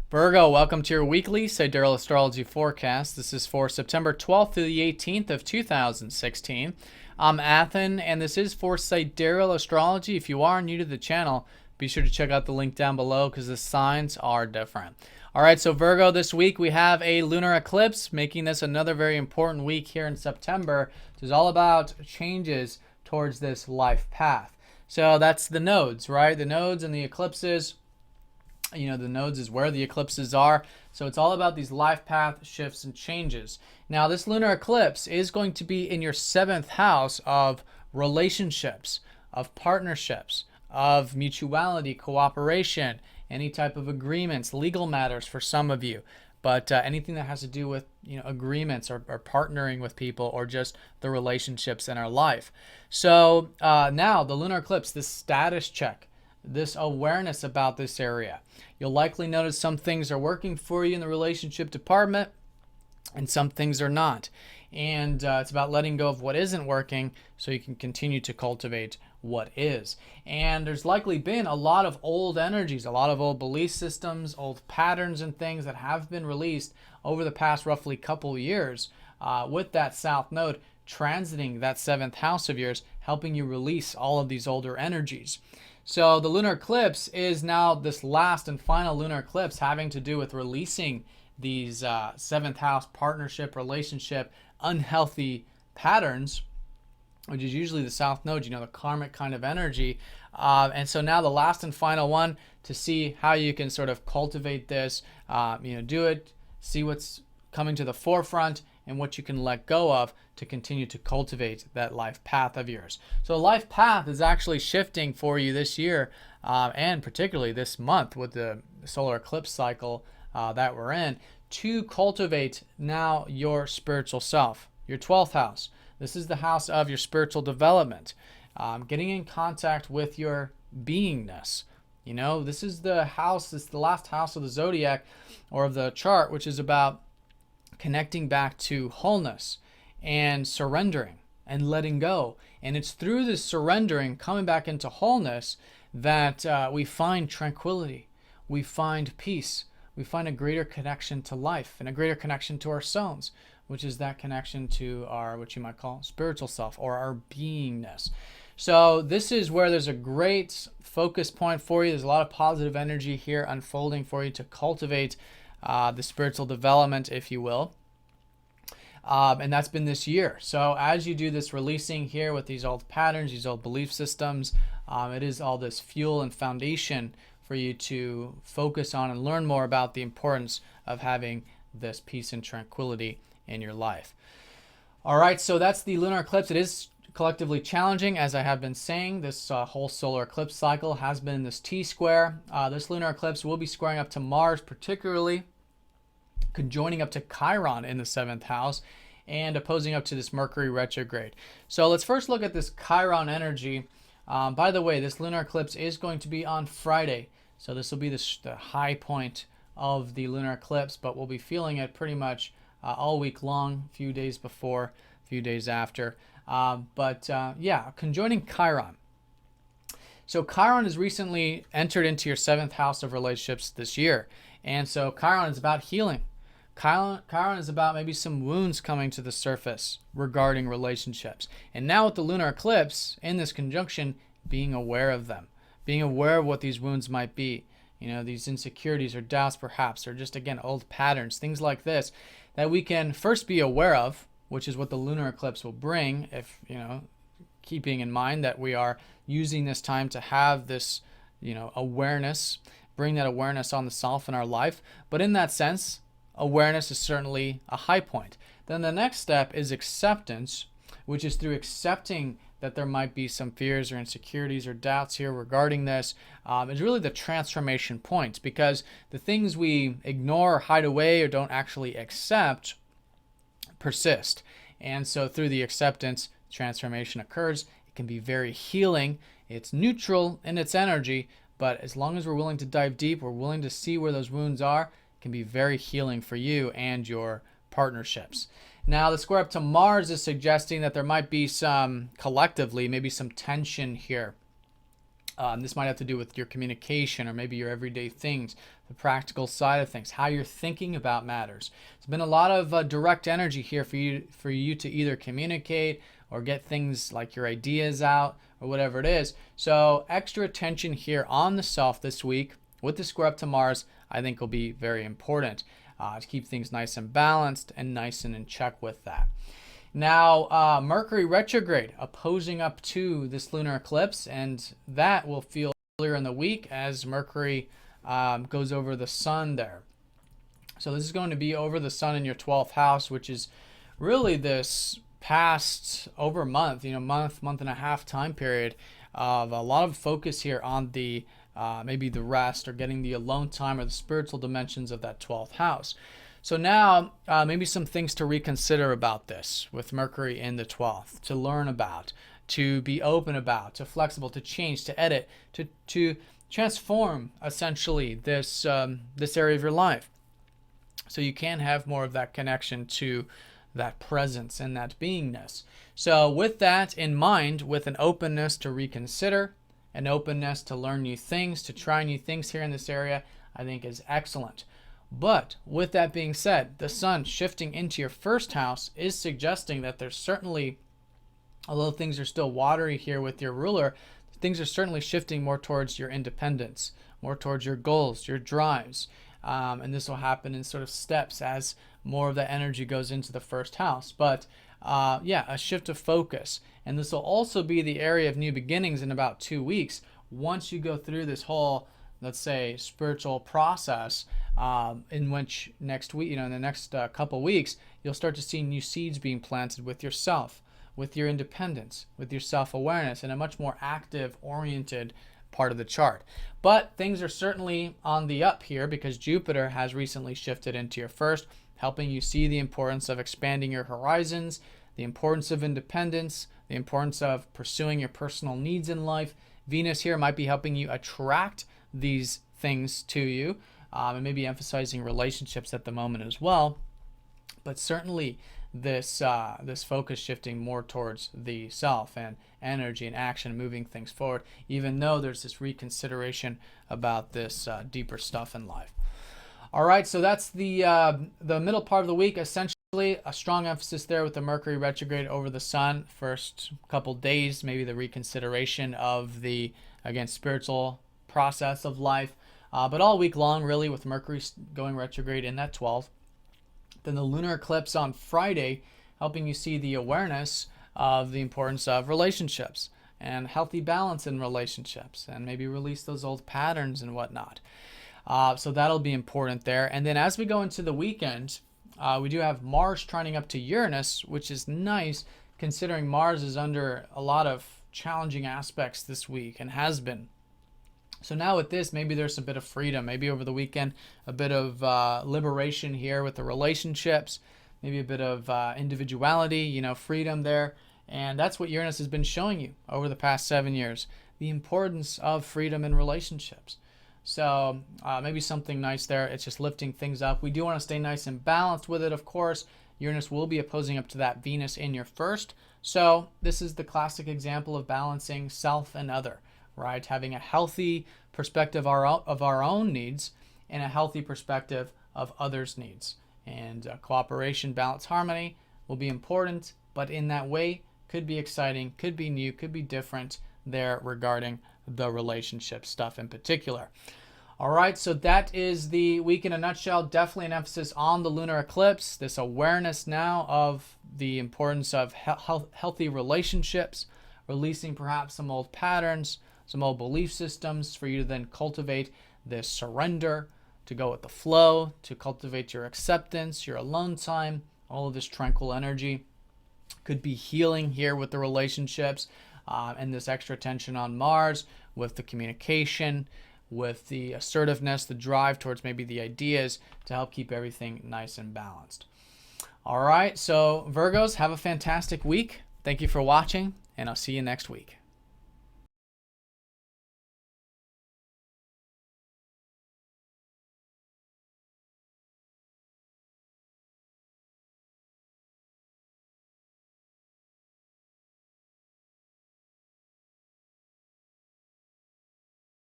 Virgo, welcome to your weekly Sidereal Astrology forecast. This is for September 12th through the 18th of 2016. I'm Athen, and this is for Sidereal Astrology. If you are new to the channel, be sure to check out the link down below because the signs are different. All right, so Virgo, this week we have a lunar eclipse, making this another very important week here in September. It's all about changes towards this life path. So that's the nodes, right? The nodes and the eclipses. You know, the nodes is where the eclipses are. So it's all about these life path shifts and changes. Now, this lunar eclipse is going to be in your 7th house of relationships, of partnerships, of mutuality, cooperation, any type of agreements, legal matters for some of you. But anything that has to do with agreements or partnering with people or just the relationships in our life. So now the lunar eclipse, this status check, this awareness about this area. You'll likely notice some things are working for you in the relationship department and some things are not. And it's about letting go of what isn't working so you can continue to cultivate what is. And there's likely been a lot of old energies, a lot of old belief systems, old patterns and things that have been released over the past roughly couple years with that south node transiting that 7th house of yours, helping you release all of these older energies. So the lunar eclipse is now this last and final lunar eclipse having to do with releasing these 7th house partnership, relationship, unhealthy patterns, which is usually the south node, the karmic kind of energy. And so now the last and final one to see how you can sort of cultivate this, do it, see what's coming to the forefront and what you can let go of to continue to cultivate that life path of yours. So life path is actually shifting for you this year and particularly this month with the solar eclipse cycle that we're in to cultivate now your spiritual self, your 12th house. This is the house of your spiritual development, getting in contact with your beingness. This is the house, this is the last house of the Zodiac or of the chart, which is about connecting back to wholeness and surrendering and letting go. And it's through this surrendering, coming back into wholeness, that we find tranquility, we find peace, we find a greater connection to life and a greater connection to ourselves, which is that connection to our, what you might call, spiritual self or our beingness. So this is where there's a great focus point for you. There's a lot of positive energy here unfolding for you to cultivate the spiritual development, if you will. And that's been this year. So as you do this releasing here with these old patterns, these old belief systems, it is all this fuel and foundation for you to focus on and learn more about the importance of having this peace and tranquility in your life. All right, so that's the lunar eclipse. It is collectively challenging, as I have been saying. This whole solar eclipse cycle has been this T-square. This lunar eclipse will be squaring up to Mars, particularly conjoining up to Chiron in the 7th house and opposing up to this Mercury retrograde. So let's first look at this Chiron energy. By the way, this lunar eclipse is going to be on Friday. So this will be the high point of the lunar eclipse, but we'll be feeling it pretty much all week long, a few days before, a few days after. Yeah, conjoining Chiron. So Chiron has recently entered into your 7th house of relationships this year. And so Chiron is about healing. Chiron is about maybe some wounds coming to the surface regarding relationships. And now with the lunar eclipse in this conjunction, being aware of them, being aware of what these wounds might be. These insecurities or doubts perhaps, or just, again, old patterns, things like this, that we can first be aware of, which is what the lunar eclipse will bring, if, keeping in mind that we are using this time to have this, awareness, bring that awareness on the self in our life. But in that sense, awareness is certainly a high point. Then the next step is acceptance, which is through accepting that there might be some fears or insecurities or doubts here regarding this. Is really the transformation point, because the things we ignore, hide away, or don't actually accept persist. And so through the acceptance, transformation occurs. It can be very healing. It's neutral in its energy, but as long as we're willing to dive deep, we're willing to see where those wounds are, it can be very healing for you and your partnerships. Now, the square up to Mars is suggesting that there might be some, collectively, maybe some tension here. This might have to do with your communication or maybe your everyday things, the practical side of things, how you're thinking about matters. There's been a lot of direct energy here for you to either communicate or get things like your ideas out or whatever it is. So extra attention here on the self this week with the square up to Mars, I think will be very important to keep things nice and balanced and nice and in check with that. Now, Mercury retrograde opposing up to this lunar eclipse, and that will feel earlier in the week as Mercury goes over the sun there. So this is going to be over the sun in your 12th house, which is really this past over month and a half time period of a lot of focus here on the maybe the rest or getting the alone time or the spiritual dimensions of that 12th house. So now maybe some things to reconsider about this with Mercury in the 12th, to learn about, to be open about, to flexible, to change, to edit, to transform essentially this area of your life. So you can have more of that connection to that presence and that beingness. So with that in mind, with an openness to reconsider, an openness to learn new things, to try new things here in this area, I think is excellent. But with that being said, the sun shifting into your first house is suggesting that there's certainly, although things are still watery here with your ruler, things are certainly shifting more towards your independence, more towards your goals, your drives. And this will happen in sort of steps as more of that energy goes into the first house. But yeah, a shift of focus. And this will also be the area of new beginnings in about 2 weeks. Once you go through this whole, let's say, spiritual process, in which next week, in the next couple weeks, you'll start to see new seeds being planted with yourself, with your independence, with your self-awareness, in a much more active, oriented part of the chart. But things are certainly on the up here because Jupiter has recently shifted into your first, helping you see the importance of expanding your horizons, the importance of independence, the importance of pursuing your personal needs in life. Venus here might be helping you attract these things to you, and maybe emphasizing relationships at the moment as well. But certainly this focus shifting more towards the self and energy and action, moving things forward, even though there's this reconsideration about this deeper stuff in life. All right, so that's the middle part of the week. Essentially, a strong emphasis there with the Mercury retrograde over the sun. First couple days, maybe the reconsideration of the, again, spiritual process of life. But all week long, really, with Mercury going retrograde in that 12th. Then the lunar eclipse on Friday, helping you see the awareness of the importance of relationships and healthy balance in relationships, and maybe release those old patterns and whatnot. So that'll be important there. And then as we go into the weekend, we do have Mars trining up to Uranus, which is nice considering Mars is under a lot of challenging aspects this week and has been. So now with this, maybe there's a bit of freedom. Maybe over the weekend, a bit of liberation here with the relationships, maybe a bit of individuality, freedom there. And that's what Uranus has been showing you over the past 7 years, the importance of freedom in relationships. So maybe something nice there. It's just lifting things up. We do want to stay nice and balanced with it, of course. Uranus will be opposing up to that Venus in your first. So this is the classic example of balancing self and other, right? Having a healthy perspective of our own needs and a healthy perspective of others' needs. And cooperation, balance, harmony will be important, but in that way could be exciting, could be new, could be different there regarding the relationship stuff in particular. All right, so that is the week in a nutshell. Definitely an emphasis on the lunar eclipse, this awareness now of the importance of healthy relationships, releasing perhaps some old patterns, some old belief systems for you to then cultivate this surrender, to go with the flow, to cultivate your acceptance, your alone time, all of this tranquil energy. Could be healing here with the relationships and this extra tension on Mars with the communication, with the assertiveness, the drive towards maybe the ideas to help keep everything nice and balanced. All right, so Virgos, have a fantastic week. Thank you for watching, and I'll see you next week.